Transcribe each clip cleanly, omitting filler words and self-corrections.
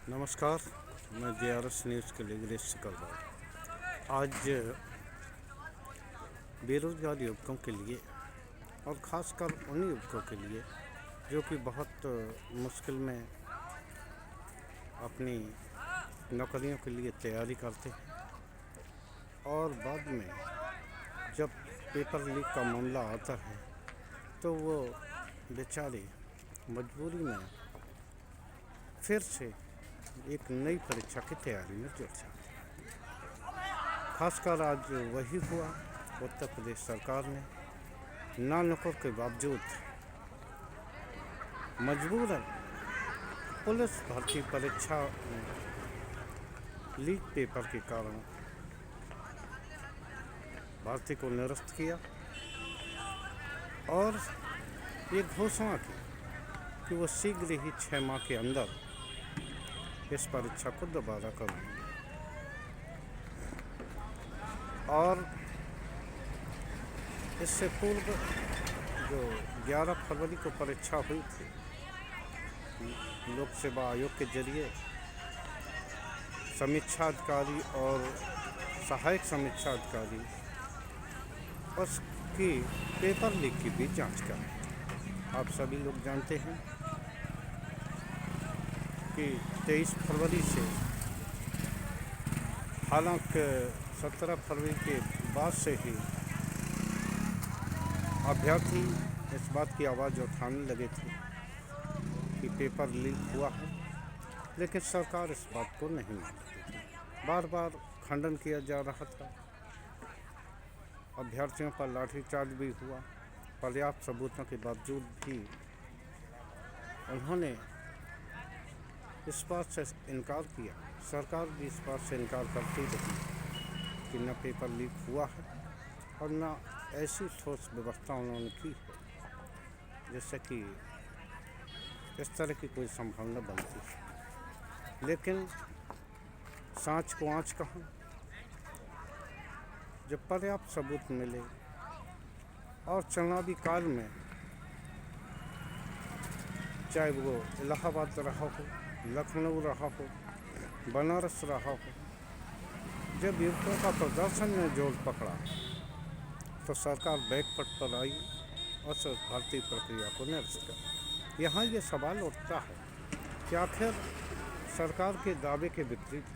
नमस्कार। मैं JRS news के लिए गिरीश सिकलवार। आज बेरोज़गार युवकों के लिए और ख़ासकर उन युवकों के लिए जो कि बहुत मुश्किल में अपनी नौकरियों के लिए तैयारी करते हैं और बाद में जब पेपर लीक का मामला आता है तो वो बेचारे मजबूरी में फिर से एक नई परीक्षा की तैयारी में जुट जाते हैं। खासकर आज वही हुआ। उत्तर प्रदेश सरकार ने ना नौकर के बावजूद मजबूरन पुलिस भर्ती परीक्षा में लीक पेपर के कारण भर्ती को निरस्त किया और ये घोषणा की कि वो शीघ्र ही 6 माह के अंदर इस परीक्षा को दोबारा करेंगे। और इससे पूर्व जो 11 फरवरी को परीक्षा हुई थी, लोक सेवा आयोग के जरिए समीक्षा अधिकारी और सहायक समीक्षा अधिकारी उसकी पेपर लीक की भी जांच करें। आप सभी लोग जानते हैं कि 23 फरवरी से, हालांकि 17 फरवरी के बाद से ही अभ्यर्थी इस बात की आवाज़ उठाने लगे थे कि पेपर लीक हुआ है, लेकिन सरकार इस बात को नहीं मानती थी। बार बार खंडन किया जा रहा था। अभ्यर्थियों पर लाठीचार्ज भी हुआ। पर्याप्त सबूतों के बावजूद भी उन्होंने इस बात से इनकार किया। सरकार भी इस बात से इनकार करती रही कि न पेपर लीक हुआ है और न ऐसी ठोस व्यवस्था उन्होंने की है जिससे कि इस तरह की कोई संभावना बनती है। लेकिन सांच को आँच कहाँ, जब पर्याप्त सबूत मिले और चुनावी काल में चाहे वो इलाहाबाद रहा हो, लखनऊ रहा हो, बनारस रहा हो, जब युवकों का प्रदर्शन ने जोर पकड़ा तो सरकार बैकफुट पर आई और भर्ती प्रक्रिया को निरस्त कर। यहाँ ये सवाल उठता है कि आखिर सरकार के दावे के विपरीत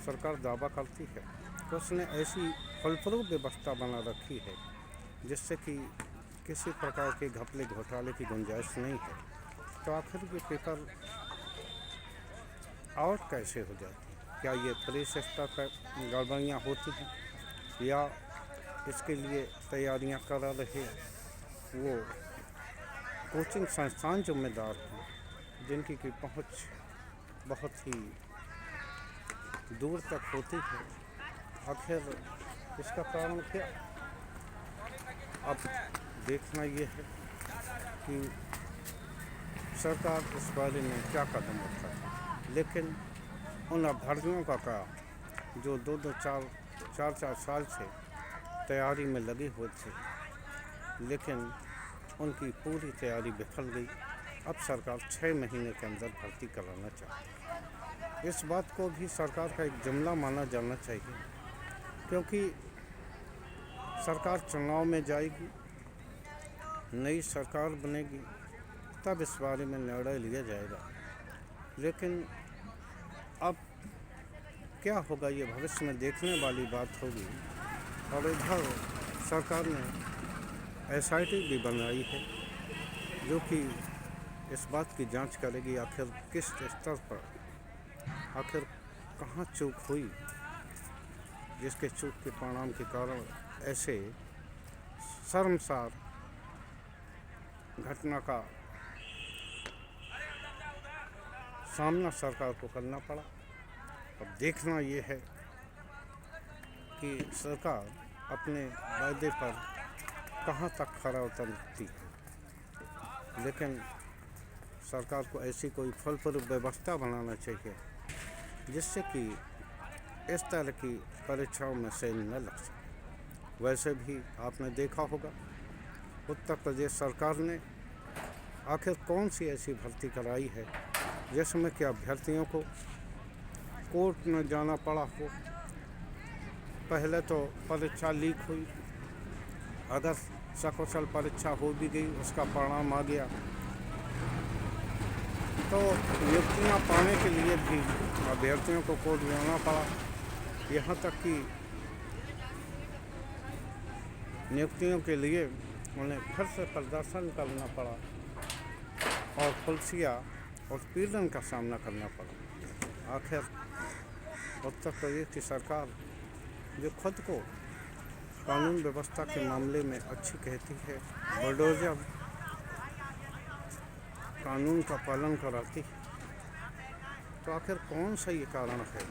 सरकार दावा करती है कि उसने ऐसी फलप्रूफ व्यवस्था बना रखी है जिससे कि किसी प्रकार के घपले घोटाले की गुंजाइश नहीं है, तो आखिर ये पेपर और कैसे हो जाती है? क्या ये पुलिस स्तर पर गड़बड़ियाँ होती हैं या इसके लिए तैयारियां करा रहे वो कोचिंग संस्थान जिम्मेदार हैं जिनकी की पहुँच बहुत ही दूर तक होती है? आखिर इसका कारण क्या? अब देखना ये है कि सरकार इस बारे में क्या कदम उठाए। लेकिन उन अभ्यर्थियों का जो दो चार साल से तैयारी में लगे हुए थे, लेकिन उनकी पूरी तैयारी विफल गई। अब सरकार 6 महीने के अंदर भर्ती कराना चाहती है। इस बात को भी सरकार का एक जुमला माना जाना चाहिए, क्योंकि सरकार चुनाव में जाएगी, नई सरकार बनेगी, तब इस बारे में निर्णय लिया जाएगा। लेकिन अब क्या होगा ये भविष्य में देखने वाली बात होगी। और इधर सरकार ने SIT भी बनाई है जो कि इस बात की जांच करेगी आखिर किस स्तर पर, आखिर कहाँ चूक हुई, जिसके चूक के परिणाम के कारण ऐसे शर्मसार घटना का सामना सरकार को करना पड़ा। अब देखना ये है कि सरकार अपने वायदे पर कहाँ तक खरा उतरती है। लेकिन सरकार को ऐसी कोई फलप्रूफ व्यवस्था बनाना चाहिए जिससे कि इस तरह की परीक्षाओं में सेल न लग सके। वैसे भी आपने देखा होगा उत्तर प्रदेश सरकार ने आखिर कौन सी ऐसी भर्ती कराई है जिसमें कि अभ्यर्थियों को कोर्ट न जाना पड़ा हो। पहले तो परीक्षा लीक हुई, अगर सकुशल परीक्षा हो भी गई, उसका परिणाम आ गया तो नियुक्तियां पाने के लिए भी अभ्यर्थियों को कोर्ट जाना पड़ा। यहाँ तक कि नियुक्तियों के लिए उन्हें फिर से प्रदर्शन करना पड़ा और पुलिसिया उत्पीड़न का सामना करना पड़ा। आखिर उत्तर प्रदेश की सरकार, जो खुद को कानून व्यवस्था के मामले में अच्छी कहती है, बुलडोजर कानून का पालन कराती है, तो आखिर कौन सा ये कारण है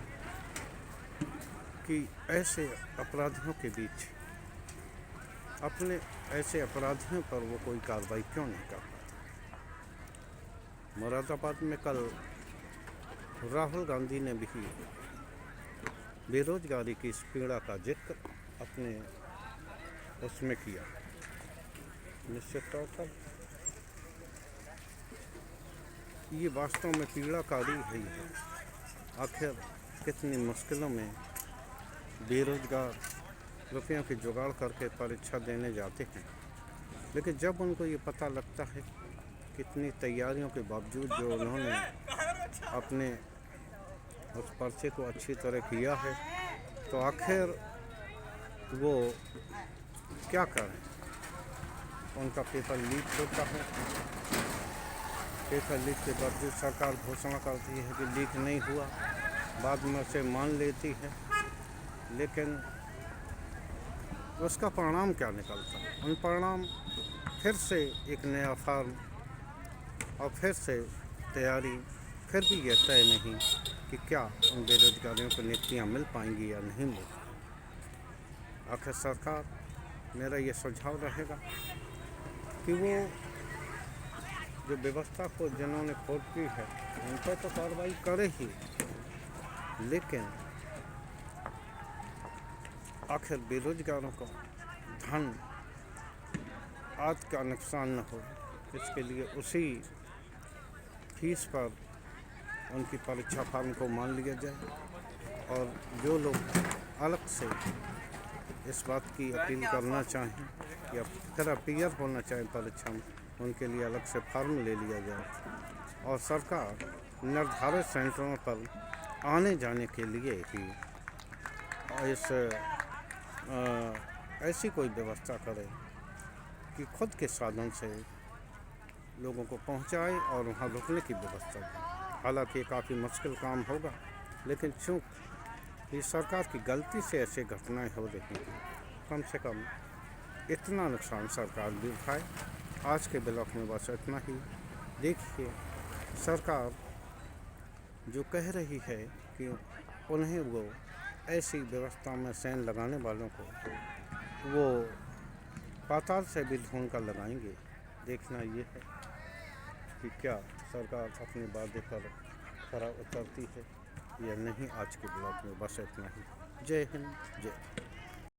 कि ऐसे अपराधियों के बीच अपने ऐसे अपराधियों पर वो कोई कार्रवाई क्यों नहीं कर पाते। मुरादाबाद में कल राहुल गांधी ने भी बेरोजगारी की इस पीड़ा का जिक्र अपने उसमें किया। निश्चित तौर पर ये वास्तव में पीड़ाकारी ही है। आखिर कितनी मुश्किलों में बेरोजगार रुपयों की जुगाड़ करके परीक्षा देने जाते हैं, लेकिन जब उनको ये पता लगता है कितनी तैयारियों के बावजूद जो उन्होंने अपने उस पर्चे को अच्छी तरह किया है, तो आखिर वो क्या करें। उनका पेपर लीक होता है, पेपर लीक के बावजूद सरकार घोषणा करती है कि लीक नहीं हुआ, बाद में उसे मान लेती है, लेकिन उसका परिणाम क्या निकलता है। उन परिणाम फिर से एक नया फॉर्म और फिर से तैयारी, फिर भी यह तय नहीं कि क्या उन बेरोजगारियों को नियुक्तियाँ मिल पाएंगी या नहीं मिल पाएंगी। आखिर सरकार, मेरा ये सुझाव रहेगा कि वो जो व्यवस्था को जिन्होंने खोट की है उन पर तो कार्रवाई करे ही, लेकिन आखिर बेरोजगारों को धन आदि का नुकसान न हो, इसके लिए उसी फीस पर उनकी परीक्षा फॉर्म को मान लिया जाए। और जो लोग अलग से इस बात की अपील करना चाहें या फिर अपीयर होना चाहें परीक्षा में, उनके लिए अलग से फॉर्म ले लिया जाए और सरकार निर्धारित सेंटरों पर आने जाने के लिए ही ऐसी कोई व्यवस्था करे कि खुद के साधन से लोगों को पहुंचाए और वहां रुकने की व्यवस्था करें। हालांकि ये काफ़ी मुश्किल काम होगा, लेकिन चूँकि ये सरकार की गलती से ऐसी घटनाएं हो रही हैं, कम से कम इतना नुकसान सरकार भी उठाए। आज के ब्लॉग में बस इतना ही। देखिए, सरकार जो कह रही है कि उन्हें वो ऐसी व्यवस्था में सेंध लगाने वालों को वो पाताल से भी ढूंढ कर लगाएंगे। देखना ये है कि क्या सरकार अपने वादे पर खरा उतरती है या नहीं। आज के ब्लॉग में बस इतना ही। जय हिंद, जय।